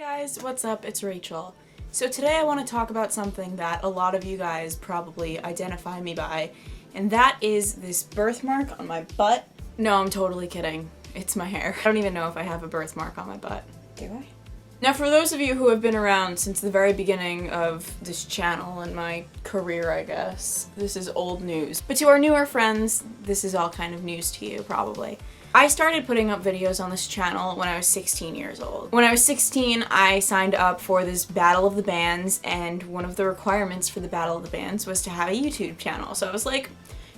Guys, what's up? It's Rachel. So today I want to talk about something that a lot of you guys probably identify me by, and that is this birthmark on my butt. No, I'm totally kidding. It's my hair. I don't even know if I have a birthmark on my butt. Do I? Now, for those of you who have been around since the very beginning of this channel and my career, I guess, this is old news. But to our newer friends, this is all kind of news to you, probably. I started putting up videos on this channel when I was 16 years old. When I was 16, I signed up for this Battle of the Bands, and one of the requirements for the Battle of the Bands was to have a YouTube channel. So I was like,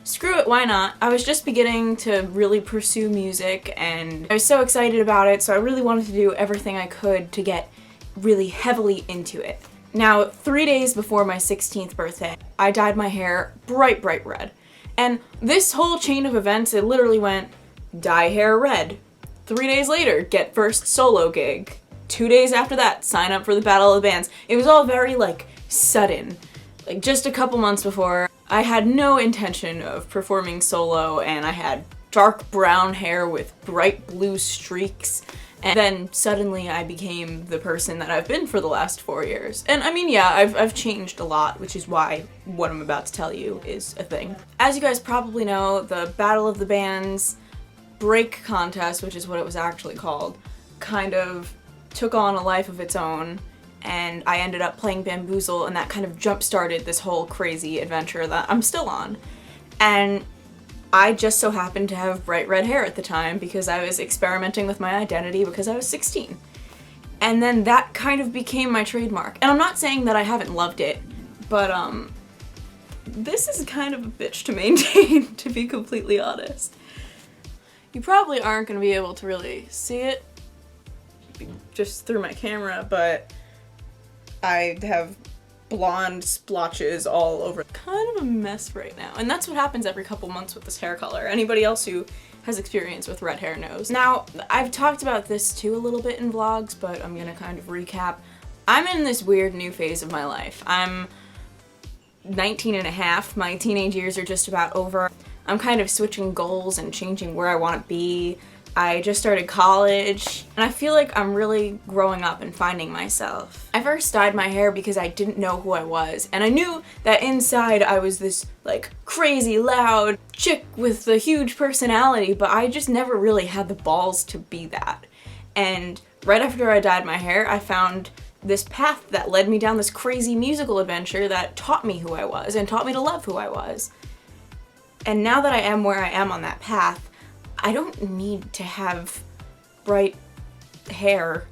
screw it, why not? I was just beginning to really pursue music, and I was so excited about it, so I really wanted to do everything I could to get really heavily into it. Now, 3 days before my 16th birthday, I dyed my hair bright, bright red. And this whole chain of events, it literally went, dye hair red. 3 days later, get first solo gig. 2 days after that, sign up for the Battle of the Bands. It was all very, sudden. Just a couple months before, I had no intention of performing solo, and I had dark brown hair with bright blue streaks, and then suddenly I became the person that I've been for the last 4 years. And I mean, yeah, I've changed a lot, which is why what I'm about to tell you is a thing. As you guys probably know, the Battle of the Bands break contest, which is what it was actually called, kind of took on a life of its own, and I ended up playing Bamboozle, and that kind of jump-started this whole crazy adventure that I'm still on. And I just so happened to have bright red hair at the time because I was experimenting with my identity because I was 16. And then that kind of became my trademark. And I'm not saying that I haven't loved it, but this is kind of a bitch to maintain, to be completely honest. You probably aren't going to be able to really see it just through my camera, but I have blonde splotches all over. Kind of a mess right now. And that's what happens every couple months with this hair color. Anybody else who has experience with red hair knows. Now, I've talked about this too a little bit in vlogs, but I'm gonna kind of recap. I'm in this weird new phase of my life. I'm 19 and a half. My teenage years are just about over. I'm kind of switching goals and changing where I want to be. I just started college, and I feel like I'm really growing up and finding myself. I first dyed my hair because I didn't know who I was, and I knew that inside I was this, crazy, loud chick with a huge personality, but I just never really had the balls to be that. And right after I dyed my hair, I found this path that led me down this crazy musical adventure that taught me who I was and taught me to love who I was. And now that I am where I am on that path, I don't need to have bright hair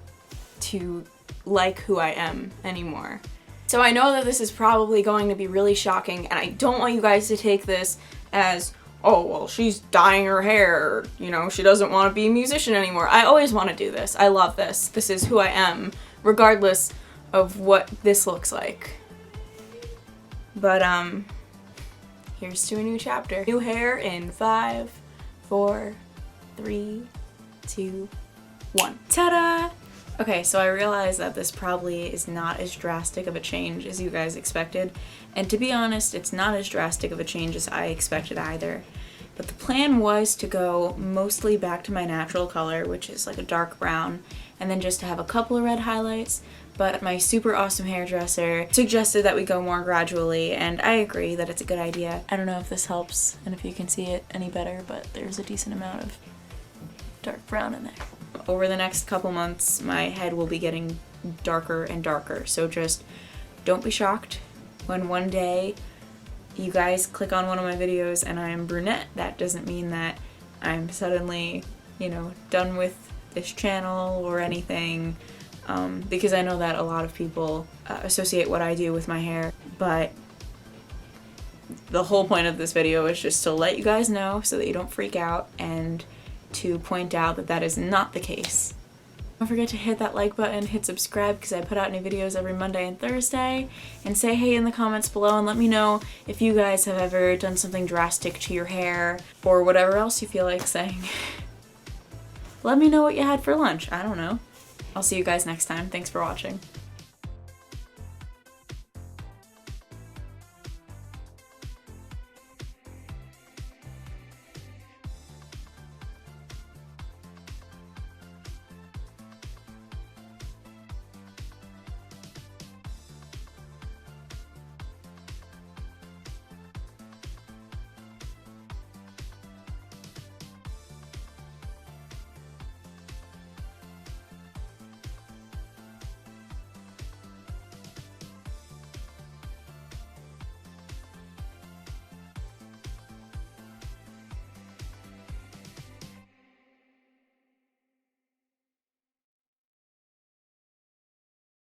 to like who I am anymore. So I know that this is probably going to be really shocking, and I don't want you guys to take this as, oh, well, she's dyeing her hair, she doesn't want to be a musician anymore. I always want to do this. I love this. This is who I am, regardless of what this looks like. But, here's to a new chapter. New hair in 5, 4, 3, 2, 1. Ta-da! Okay, so I realize that this probably is not as drastic of a change as you guys expected. And to be honest, it's not as drastic of a change as I expected either. But the plan was to go mostly back to my natural color, which is like a dark brown, and then just to have a couple of red highlights. But my super awesome hairdresser suggested that we go more gradually, and I agree that it's a good idea. I don't know if this helps and if you can see it any better, but there's a decent amount of dark brown in there. Over the next couple months, my head will be getting darker and darker, so just don't be shocked when one day you guys click on one of my videos and I am brunette. That doesn't mean that I'm suddenly, done with this channel or anything. Because I know that a lot of people associate what I do with my hair, but the whole point of this video is just to let you guys know so that you don't freak out and to point out that that is not the case. Don't forget to hit that like button, hit subscribe because I put out new videos every Monday and Thursday, and say hey in the comments below and let me know if you guys have ever done something drastic to your hair or whatever else you feel like saying. Let me know what you had for lunch. I don't know. I'll see you guys next time. Thanks for watching.